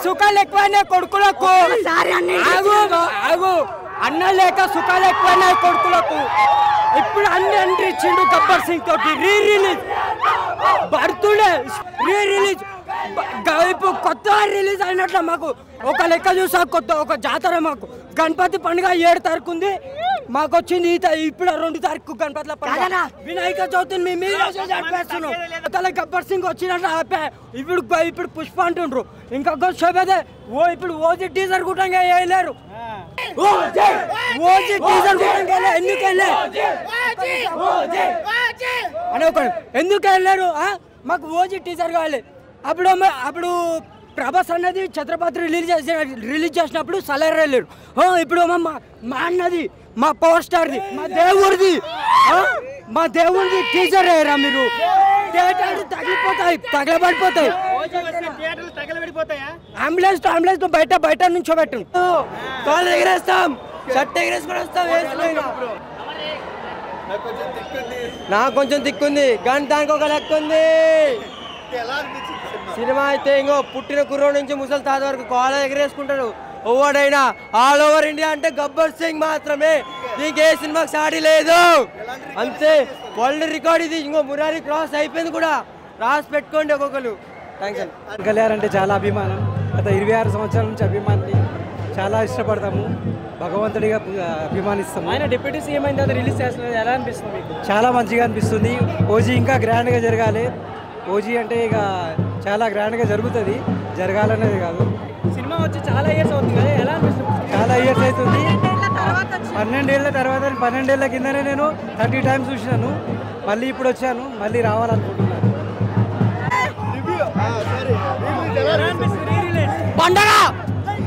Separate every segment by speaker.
Speaker 1: సుఖాలు ఎక్కువనే కొడుకులకు అన్న లేక సుఖాలు ఎక్కువనే కొడుకులకు ఇప్పుడు అన్ని ఎంట్రీ ఇచ్చిండు గబ్బర్ సింగ్ తోటి re release birthday re release ఇప్పుడు కొత్త రిలీజ్ అయినట్ల మాకు ఒక లెక్క చూసా కొత్త ఒక జాతర మాకు గణపతి పండుగ 7 తారీఖు ఉంది మాకు వచ్చింది ఇప్పుడు 2 తారీఖు గణపతుల పండుగ వినాయక చవితిని మేము గబ్బర్ సింగ్ వచ్చినట్లు ఆపా ఇప్పుడు పుష్ప అంటుండ్రు ఇంకొక శోభదే ఇప్పుడు ఓజీ టీజర్ కూడా వేయలేరు ఓజీ టీజర్ కూడా ఎందుకు ఎందుకు వెళ్ళారు మాకు ఓజీ టీజర్ కావాలి అప్పుడు ప్రభాస్ అన్నది ఛత్రపతి రిలీజ్ చేసినప్పుడు సలర్ వెళ్ళారు ఇప్పుడు మా అన్నది మా పవర్ స్టార్ది మా దేవుడిది టీజర్ అయ్యారా మీరు థియేటర్లు తగలబడిపోతాయి అంబులెన్స్ బయట నుంచోబెట్టు కాళ్ళు ఎగరేస్తాం షర్ట్ ఎగరేసుకొని వస్తాం నాకు కొంచెం దిక్కుంది కానీ దానికి ఒక లెక్క ఉంది సినిమా అయితే ఇంకో పుట్టిన కుర్రోడు నుంచి ముసలి తాత వరకు కాళ్ళు ఎగరేసుకుంటాడు ఓవడైనా ఆల్ ఓవర్ ఇండియా అంటే గబ్బర్ సింగ్ మాత్రమే దీనికి ఏ సినిమాకి సాటి లేదు అంతే వరల్డ్ రికార్డ్ ఇది ఇంకో మురారి క్రాస్ అయిపోయింది కూడా రాసి పెట్టుకోండి ఒక్కొక్కరు థ్యాంక్స్ అండి
Speaker 2: కళ్యాణ్ అంటే చాలా అభిమానం గత 26 సంవత్సరాల నుంచి అభిమాని చాలా ఇష్టపడతాము భగవంతుడిగా అభిమానిస్తాము
Speaker 1: ఆయన డిప్యూటీ సీఎం అయిన తర్వాత రిలీజ్ చేస్తున్నది ఎలా అనిపిస్తుంది మీకు
Speaker 2: చాలా మంచిగా అనిపిస్తుంది ఓజీ ఇంకా గ్రాండ్గా జరగాలి ఓజీ అంటే ఇక చాలా గ్రాండ్గా జరుగుతుంది జరగాలనేది కాదు
Speaker 1: సినిమా వచ్చి చాలా ఇయర్స్ అవుతుంది కదా ఎలా అనిపిస్తుంది
Speaker 2: చాలా ఇయర్స్ అవుతుంది 12 ఏళ్ళ తర్వాత 12 ఏళ్ళ కిందనే నేను 30 టైమ్స్ చూసినాను మళ్ళీ ఇప్పుడు వచ్చాను, మళ్ళీ రావాలనుకుంటున్నాను.
Speaker 1: పండగ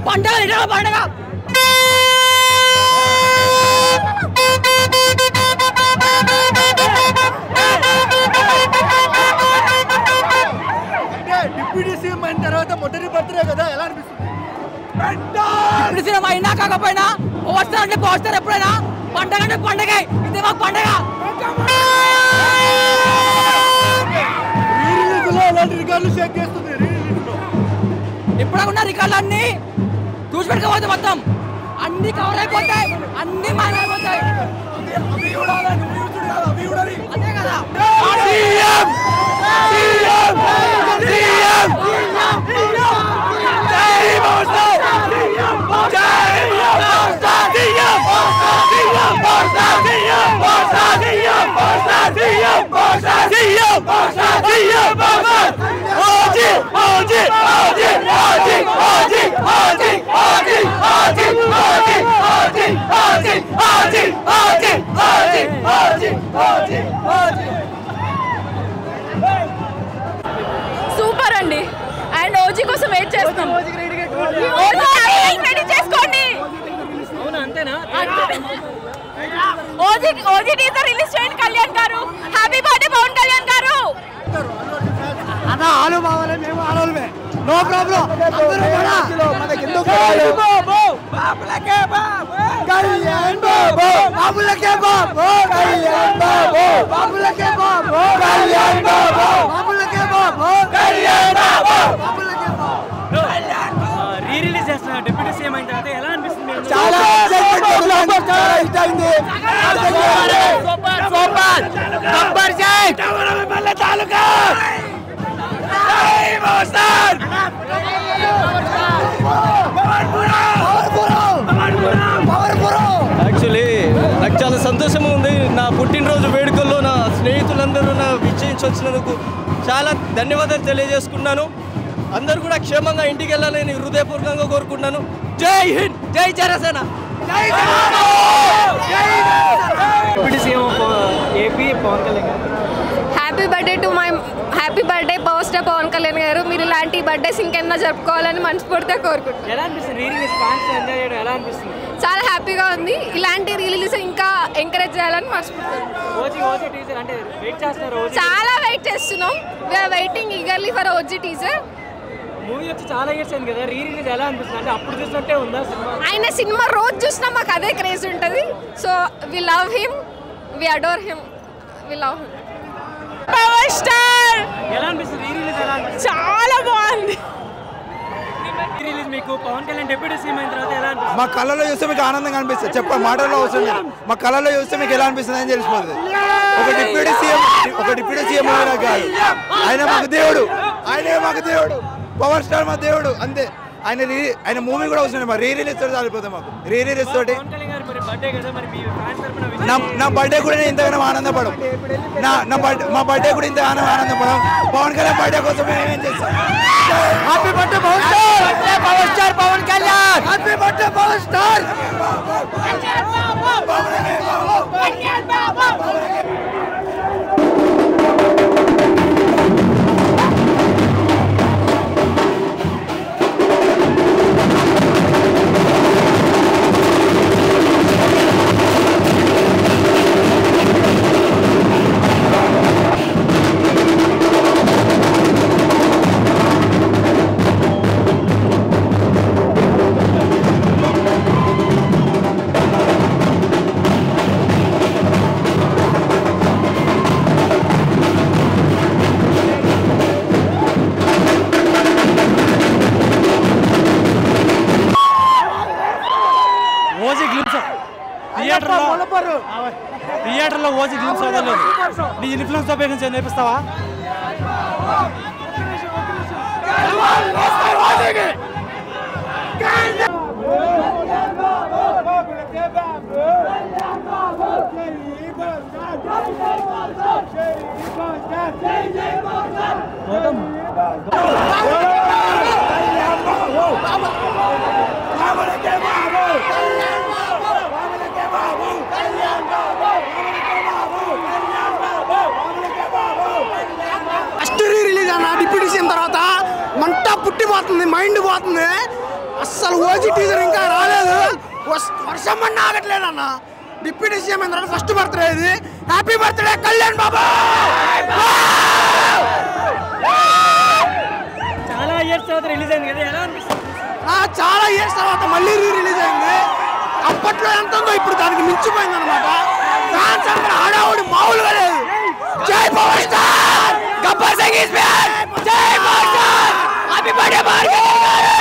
Speaker 1: పండగ ఇదే పండగ.
Speaker 3: డిప్యూటీ సీఎం అయిన తర్వాత మొదటి బర్త్డే కదా, ఎలా అనిపిస్తుంది?
Speaker 1: డిప్యూటీ సీఎం అయినా కాకపోయినా పోస్టర్ అంటే పోస్టర్, ఎప్పుడైనా పండగ అంటే పండగ, ఇదే మాకు పండగ.
Speaker 3: ఎలాంటి రికార్డులు షేక్ చేస్తుంది?
Speaker 1: ఇప్పుడున్న రికార్డులు అన్ని చూసి పెట్టుకోవద్దు, మొత్తం అన్ని కవర్ అయిపోతాయి, అన్ని మాయమైపోతాయి. అదే కదా
Speaker 4: సూపర్ అండి. అండ్ ఓజీ కోసం వెయిట్ చేస్తాం. రెడీ చేసుకోండి. ఓజీ టీజర్ రిలీజ్ చేయండి కళ్యాణ్ గారు. హ్యాపీ బర్త్డే పవన్ కళ్యాణ్ గారు.
Speaker 3: అన్నా ఆలు బావాలే, మేము ఆలోలమే, నో ప్రాబ్లం.
Speaker 2: రీ రిలీజ్ చేస్తున్నా డిప్యూటీ సీఎం అయిన తర్వాత ఎలా అనిపిస్తుంది?
Speaker 3: చాలా ఇష్టమైంది.
Speaker 5: యాక్చువల్లీ నాకు చాలా సంతోషంగా ఉంది. నా పుట్టినరోజు వేడుకల్లో నా స్నేహితులందరూ నా విజయించి వచ్చినందుకు చాలా ధన్యవాదాలు తెలియజేసుకున్నాను. అందరూ కూడా క్షేమంగా ఇంటికి వెళ్ళాలని హృదయపూర్వకంగా కోరుకుంటున్నాను. జై హింద్, జై Janasena.
Speaker 2: Deputy CM AP Pawan Kalyan గారు.
Speaker 4: Happy birthday power star Pawan Kalyan గారు. మీరు ఇలాంటి బర్త్డేస్ ఇంకెన్నో జరుపుకోవాలని మనస్ఫూర్తిగా కోరుకుంటున్నాను.
Speaker 2: ఎలా అనిపిస్తుంది రీ రిలీజ్ ఫ్యాన్స్ ఎంజాయ్ చేయడం ఎలా అనిపిస్తుంది?
Speaker 4: చాలా హ్యాపీగా ఉంది. ఇలాంటి రిలీజ్ ఇంకా ఎంకరేజ్ చేయాలని మనస్ఫూర్తిగా.
Speaker 2: ఓజీ టీజర్ అంటే వెయిట్ చేస్తారు.
Speaker 4: చాలా వెయిట్ చేస్తున్నాం. We're waiting eagerly for OG teaser.
Speaker 2: Movie వచ్చి చాలా ఇయర్స్ అయింది కదా, రీ రిలీజ్ ఎలా అనిపిస్తుంది? అంటే అప్పుడు చూసినట్టే ఉందా సినిమా?
Speaker 4: ఆయన సినిమా రోజు చూసినా మాకు అదే క్రేజ్ ఉంటుంది. So we love him, we adore him, we love him. Power star
Speaker 2: ఎలా అనిపిస్తుంది రీ రిలీజ్? ఎలా అనిపిస్తుంది?
Speaker 4: చాలా బాగుంది.
Speaker 2: రీ రిలీజ్ మీకు పవన్ కళ్యాణ్ డిప్యూటీ సీఎం అయిన తర్వాత ఎలా అనిపిస్తుంది?
Speaker 3: మా కళ్ళలో చూస్తే మీకు ఆనందంగా అనిపిస్తుంది. చెప్ప మాటల్లో అవసరం లేదు. మా కళ్ళలో చూస్తే మీకు ఎలా అనిపిస్తుంది అని తెలిసిపోతుంది. ఒక డిప్యూటీ సీఎం కాదు, ఆయన మాకు దేవుడు, ఆయనే మాకు దేవుడు, పవర్ స్టార్ మా దేవుడు, అంతే. ఆయన మూవీ కూడా అవసరం. రీ రిలీజ్ తోటి చాలిపోతాం మాకు. రీ రిలీజ్ తోటి నా బర్త్డే కూడా నేను ఇంతగానో ఆనందపడం. మా బర్త్డే కూడా ఇంత ఆనందపడం. పవన్ కళ్యాణ్ బర్త్డే కోసం మేమేం చేస్తాం. Happy birthday power star Pawan Kalyan. Happy birthday power star.
Speaker 2: థియేటర్లో ఓజీ గ్లిమ్స్ అవ్వలేదు. నీ ఇన్ఫ్లుయెన్స్ ఉపయోగించి నేర్పిస్తావా?
Speaker 6: పుట్టి పోతుంది, మైండ్ పోతుంది. అస్సలు ఓజీ టీజర్ ఇంకా రాలేదు, వర్షం అన్న ఆగట్లేదు అన్న. డిప్యూటీ సీఎం ఏంటంటే ఫస్ట్ బర్త్డే ఇది. Happy birthday Kalyan Babu.
Speaker 1: చాలా ఇయర్స్ తర్వాత రిలీజ్ అయింది కదా, ఎలా అనిపిస్తుంది?
Speaker 6: చాలా ఇయర్స్ తర్వాత మళ్ళీ రిలీజ్ అయింది. అప్పట్లో ఎంత ఉందో ఇప్పుడు దానికి మించిపోయింది అనమాట. ఫ్యాన్స్ అందరూ హడావుడి మామూలుగా లేదు. జై power star, Gabbar Singh is back. జై power star, happy birthday Bhargavi గారు.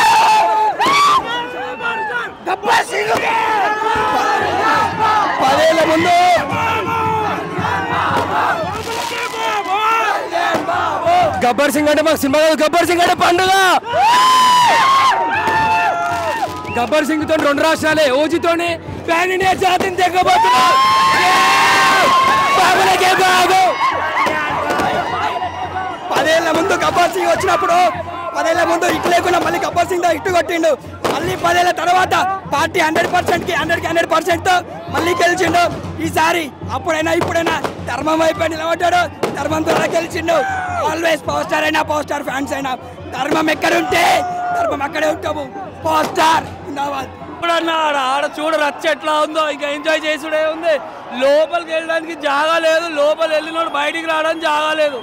Speaker 6: గబ్బర్ సింగ్ 10 ఏళ్ల ముందు
Speaker 1: గబ్బర్ సింగ్ అంటే మాకు సినిమా కాదు, గబ్బర్ సింగ్ అంటే పండుగ. గబ్బర్ సింగ్ తో 2 రాష్ట్రాలే, ఓజీతోని ప్యాన్ ఇండియా జాతిని తెగబోతున్నారు.
Speaker 6: 10 ఏళ్ల ముందు గబ్బర్ సింగ్ వచ్చినప్పుడు, 10 ఏళ్ల ముందు ఇటు లేకుండా మళ్ళీ గబ్బర్ సింగ్ ఇటు కొట్టిండు. మళ్ళీ 10 ఏళ్ల తర్వాత పార్టీ 100%కి 100% మళ్ళీ గెలిచిండు. ఈసారి అప్పుడైనా ఇప్పుడైనా ధర్మం వైపు నిలబడ్డాడు, ధర్మం ద్వారా గెలిచిండు. ఆల్వేస్ పవర్ స్టార్ అయినా పవర్ స్టార్ ఫ్యాన్స్ అయినా ధర్మం ఎక్కడుంటే ధర్మం అక్కడే ఉంటాము. పవర్ స్టార్
Speaker 1: ఆడ చూడ రచ్చ ఎట్లా ఉందో, ఇంకా ఎంజాయ్ చేసుడే ఉంది. లోపలికి వెళ్ళడానికి జాగా లేదు, లోపల వెళ్ళినోడు బయటికి రావడానికి జాగా లేదు.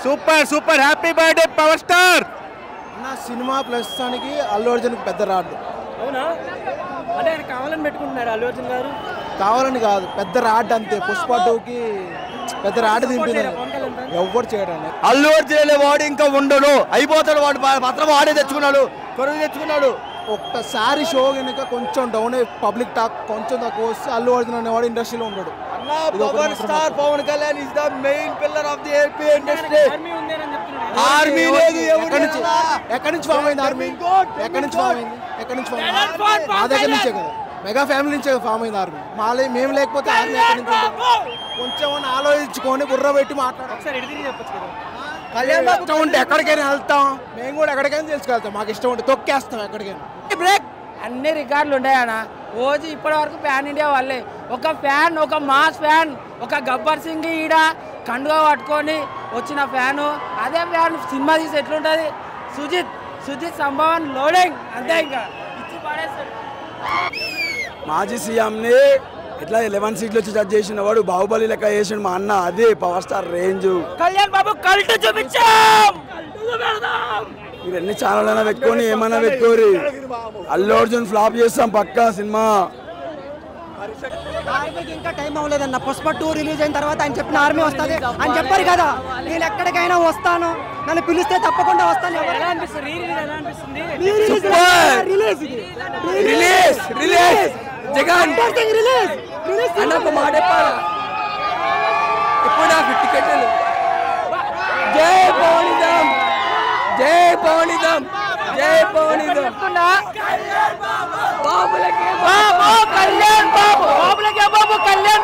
Speaker 3: Super super happy birthday power star.
Speaker 6: నా సినిమా ప్రస్తుతానికి అల్లు అర్జున్ పెద్ద రాడ్.
Speaker 1: అవునా? అంటే ఆయన కావాలని పెట్టుకుంటున్నారు అల్లు అర్జున్ గారు?
Speaker 6: కావాలని కాదు, పెద్ద రాడ్ అంతే. పుష్ప 2కి పెద్ద రాడ్ దింపింది, ఎవ్వరు చేయడానికి.
Speaker 3: అల్లు అర్జున్ వాడు ఇంకా ఉండడు, అయిపోతాడు. వాడు మాత్రం వాడే తెచ్చుకున్నాడు, కొరకు తెచ్చుకున్నాడు.
Speaker 6: ఒక్కసారి షో కనుక కొంచెం డౌన్ అయ్యి పబ్లిక్ టాక్ కొంచెం తక్కువ వస్తే అల్లు అర్జున్ అనేవాడు ఇండస్ట్రీలో ఉండడు.
Speaker 3: Power star Pawan Kalyan is the main pillar of the AP industry. Army లేదు,
Speaker 6: ఎక్కడి నుంచి ఫామ్ అయింది ఆర్మీ? ఎక్కడి నుంచి ఫామ్ అయింది? మా దగ్గర నుంచే కదా, మెగా ఫ్యామిలీ నుంచే ఫామ్ అయింది ఆర్మీ. మేము లేకపోతే ఆర్మీ ఎక్కడి నుంచి ఉంటుంది? కొంచెం ఆలోచించుకొని బుర్ర పెట్టి మాట్లాడాలి. కళ్యాణ్ బాబు ఇష్టం ఉంటే ఎక్కడికైనా వెళ్తాం, మేము కూడా ఎక్కడికైనా తెలుసుకెళ్తాం. మాకు ఇష్టం ఉంటే తొక్కేస్తాం ఎక్కడికైనా.
Speaker 2: బ్రేక్ అన్ని రికార్డులు ఉన్నాయన్న. ఓజీ ఇప్పటి వరకు ప్యాన్ ఇండియా వాళ్ళే. ఒక ఫ్యాన్, ఒక మాస్ ఫ్యాన్, ఒక గబ్బర్ సింగ్ ఈడ కండుగా పట్టుకొని వచ్చిన ఫ్యాను. అదే ఫ్యాన్ సినిమా తీసి ఎట్లుంటుంది? సుజిత్ సంభవన్ లోడింగ్ అంతే, ఇంకా ఇచ్చి పడేస్తాడు.
Speaker 6: మాజీ సీఎంని ఇట్లా 11 సీట్లు వచ్చి జడ్జ్ చేసిన వాడు బాహుబలి లెక్క చేసిన మా అన్న. అదే power star range.
Speaker 1: Kalyan Babu cult చూపించాం.
Speaker 6: మీరు ఎన్ని ఛానల్ అయినా పెట్టుకొని ఏమైనా పెట్టుకోరి, అల్లు అర్జున్ ఫ్లాప్ చేస్తాం పక్కా సినిమా.
Speaker 2: ఆర్మీకి ఇంకా టైం అవ్వలేదన్న. పుష్ప 2 రిలీజ్ అయిన తర్వాత ఆయన చెప్పిన ఆర్మీ వస్తుంది అని చెప్పారు కదా. నేను ఎక్కడికైనా వస్తాను, నన్ను పిలిస్తే తప్పకుండా వస్తాను.
Speaker 1: ఎలా అనిపిస్తుంది?
Speaker 6: రిలీజ్ జగన్ అన్న ఒక మాట చెప్పాలా? ఇప్పుడు నాకు టికెట్లు. జై పవనిజం, జై పవనిజం, జై పవనిజం.
Speaker 1: కళ్యాణ్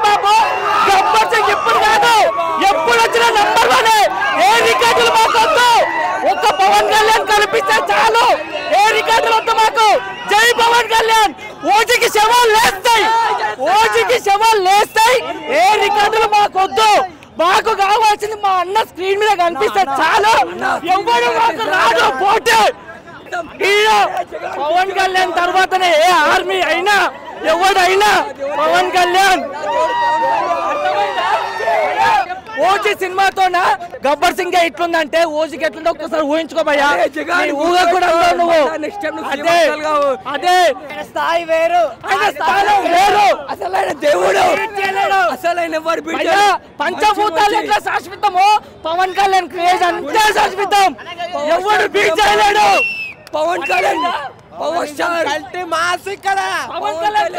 Speaker 1: బాబు గబ్బర్ సింగ్ ఇప్పుడు కాదు, ఎప్పుడు వచ్చిన నంబర్ 1. ఏ రికార్డులు మాకొద్దు, ఒక్క పవన్ కళ్యాణ్ కనిపిస్తే చాలు. ఏ రికార్డులు వద్దు మాకు. జై పవన్ కళ్యాణ్. ఓజీకి శవాలు లేస్తాయి, ఓజీకి శవాలు లేస్తాయి. ఏ రికార్డులు మాకొద్దు. మాకు కావాల్సింది మా అన్న స్క్రీన్ మీద కనిపిస్తే చాలు. ఎవరు మాకు రాడు పోటీ. పవన్ కళ్యాణ్ తర్వాతనే ఏ ఆర్మీ అయినా ఎవడైనా పవన్ కళ్యాణ్. ఓజీ సినిమాతోనా గబ్బర్ సింగ్ ఇట్లుందంటే ఓజీకి ఎట్లుందో ఒక్కసారి ఊహించుకోబోయా. ఊహ కూడా నువ్వు అదే స్థాయి వేరు, వేరు. అసలైన దేవుడు, అసలైన పంచభూతాలు ఎట్లా శాశ్వతమో పవన్ కళ్యాణ్ క్రేజ్ అంతే శాశ్వతం. ఎవడు బీట్ చేయలేడు. Pawan Kalyan power star mass ఇక్కడ.